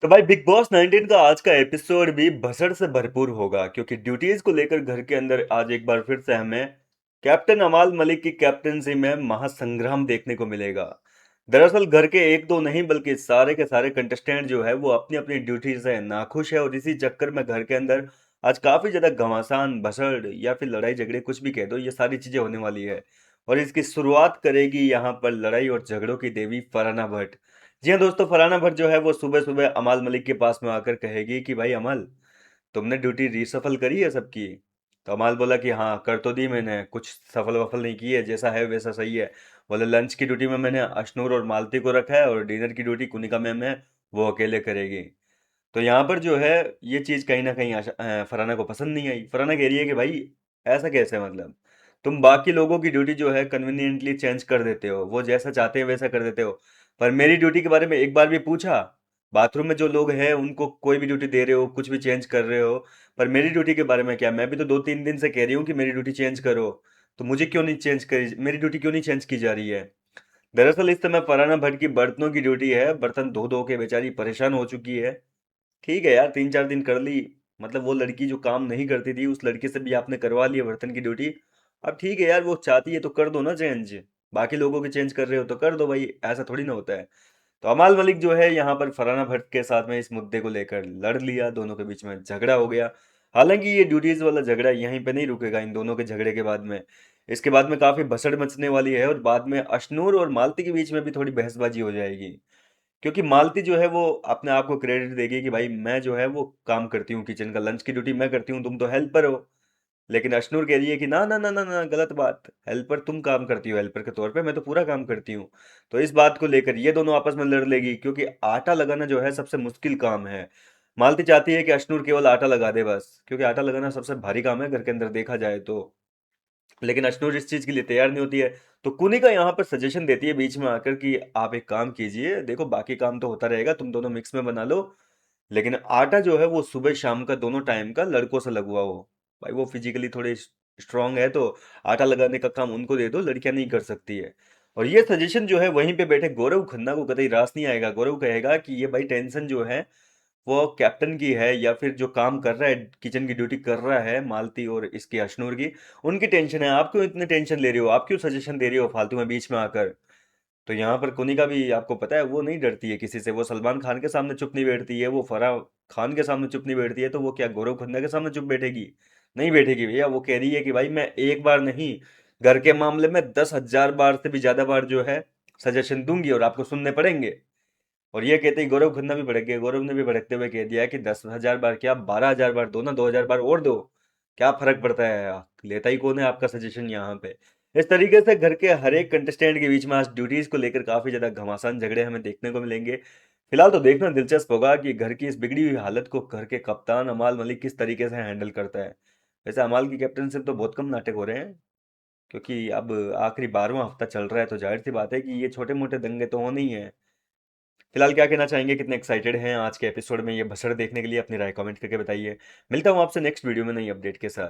तो भाई big boss 19 का आज का एपिसोड भी भसड़ से भरपूर होगा क्योंकि ड्यूटीज को लेकर घर के अंदर आज एक बार फिर से हमें कैप्टन अमाल मलिक की कैप्टनसी में महासंग्राम देखने को मिलेगा। दरअसल घर के एक दो नहीं बल्कि सारे के सारे कंटेस्टेंट जो है वो अपनी अपनी ड्यूटी से नाखुश है और इसी चक्कर में घर के अंदर आज काफी ज्यादा घमासान भसड़ या फिर लड़ाई झगड़े कुछ भी कह दो, ये सारी चीजें होने वाली है। और इसकी शुरुआत करेगी यहाँ पर लड़ाई और झगड़ों की देवी फरहाना भट्ट। जी हाँ दोस्तों, फरहाना भट्ट जो है वो सुबह सुबह अमाल मलिक के पास में आकर कहेगी कि भाई अमल, तुमने ड्यूटी रीसफल करी है सबकी। तो अमाल बोला कि हाँ कर तो दी मैंने, कुछ सफल वफल नहीं की है, जैसा है वैसा सही है। बोले लंच की ड्यूटी में मैंने अशनूर और मालती को रखा है और डिनर की ड्यूटी कुनिका मैम है, वो अकेले करेगी। तो यहाँ पर जो है ये चीज़ कहीं ना कहीं फरहाना को पसंद नहीं आई। फरहाना कह रही है कि भाई ऐसा कैसे, मतलब तुम बाकी लोगों की ड्यूटी जो है कन्वीनियंटली चेंज कर देते हो, वो जैसा चाहते हैं वैसा कर देते हो, पर मेरी ड्यूटी के बारे में एक बार भी पूछा? बाथरूम में जो लोग हैं उनको कोई भी ड्यूटी दे रहे हो, कुछ भी चेंज कर रहे हो, पर मेरी ड्यूटी के बारे में क्या? मैं भी तो 2-3 दिन से कह रही हूँ कि मेरी ड्यूटी चेंज करो, तो मुझे क्यों नहीं चेंज करी, मेरी ड्यूटी क्यों नहीं चेंज की जा रही है? दरअसल इस समय फरहाना भट्ट की बर्तनों की ड्यूटी है, बर्तन धो धो के बेचारी परेशान हो चुकी है। ठीक है यार, 3-4 दिन कर ली, मतलब वो लड़की जो काम नहीं करती थी उस लड़की से भी आपने करवा लिया बर्तन की ड्यूटी। अब ठीक है यार, वो चाहती है तो कर दो ना चेंज, बाकी लोगों की चेंज कर रहे हो तो कर दो भाई, ऐसा थोड़ी ना होता है। तो अमाल मलिक जो है यहाँ पर फरहाना भट्ट के साथ में इस मुद्दे को लेकर लड़ लिया, दोनों के बीच में झगड़ा हो गया। हालांकि ये ड्यूटीज वाला झगड़ा यहीं पे नहीं रुकेगा, इन दोनों के झगड़े के बाद में इसके बाद में काफी भसड़ मचने वाली है और बाद में अशनूर और मालती के बीच में भी थोड़ी बहसबाजी हो जाएगी। क्योंकि मालती जो है वो अपने आप को क्रेडिट देगी कि भाई मैं जो है वो काम करती हूँ, किचन का लंच की ड्यूटी मैं करती हूँ, तुम तो हेल्पर हो। लेकिन अशनूर कह रही है कि ना ना ना ना ना, गलत बात, हेल्पर तुम काम करती हो हेल्पर के तौर पे, मैं तो पूरा काम करती हूँ। तो इस बात को लेकर ये दोनों आपस में लड़ लेगी क्योंकि आटा लगाना जो है सबसे मुश्किल काम है। मालती चाहती है कि अशनूर केवल आटा लगा दे बस, क्योंकि आटा लगाना सबसे भारी काम है घर के अंदर देखा जाए तो। लेकिन अशनूर इस चीज के लिए तैयार नहीं होती है। तो कुनिका यहाँ पर सजेशन देती है बीच में आकर कि आप एक काम कीजिए, देखो बाकी काम तो होता रहेगा, तुम दोनों मिक्स में बना लो, लेकिन आटा जो है वो सुबह शाम का दोनों टाइम का लड़कों से लगवाओ। भाई वो फिजिकली थोड़े स्ट्रांग है तो आटा लगाने का काम उनको दे दो, लड़कियां नहीं कर सकती है। और ये सजेशन जो है वहीं पे बैठे गौरव खन्ना को कतई रास नहीं आएगा। गौरव कहेगा कि ये भाई टेंशन जो है वो कैप्टन की है या फिर जो काम कर रहा है, किचन की ड्यूटी कर रहा है मालती और इसकी अशनूर की, उनकी टेंशन है। आप क्यों इतने टेंशन ले रही हो, आप क्यों सजेशन दे रही हो फालतू में बीच में आकर? तो यहाँ पर कुनिका भी आपको पता है वो नहीं डरती है किसी से, वो सलमान खान के सामने चुप नहीं बैठती है, वो फराह खान के सामने चुप नहीं बैठती है, तो वो क्या गौरव खन्ना के सामने चुप बैठेगी? नहीं बैठेगी भैया। वो कह रही है कि भाई मैं एक बार नहीं, घर के मामले में 10,000 बार से भी ज्यादा बार जो है सजेशन दूंगी और आपको सुनने पड़ेंगे। और ये कहते ही गौरव खन्ना भी भड़क गया। गौरव ने भी भड़कते हुए कह दिया कि 10,000 बार क्या, 12,000 बार दो ना, 2,000 बार और दो, क्या फर्क पड़ता है, लेता ही कौन है आपका सजेशन यहाँ पे। इस तरीके से घर के हर एक कंटेस्टेंट के बीच में आज ड्यूटीज को लेकर काफी ज्यादा घमासान झगड़े हमें देखने को मिलेंगे। फिलहाल तो देखना दिलचस्प होगा कि घर की इस बिगड़ी हुई हालत को घर के कप्तान अमाल मलिक किस तरीके से हैंडल करता है। वैसे अमाल की कैप्टनशिप तो बहुत कम नाटक हो रहे हैं, क्योंकि अब आखिरी 12वां हफ्ता चल रहा है, तो जाहिर सी बात है कि ये छोटे मोटे दंगे तो होने ही है। फिलहाल क्या कहना चाहेंगे, कितने एक्साइटेड हैं आज के एपिसोड में ये भसड़ देखने के लिए? अपनी राय कमेंट करके बताइए। मिलता हूँ आपसे नेक्स्ट वीडियो में नई अपडेट के साथ।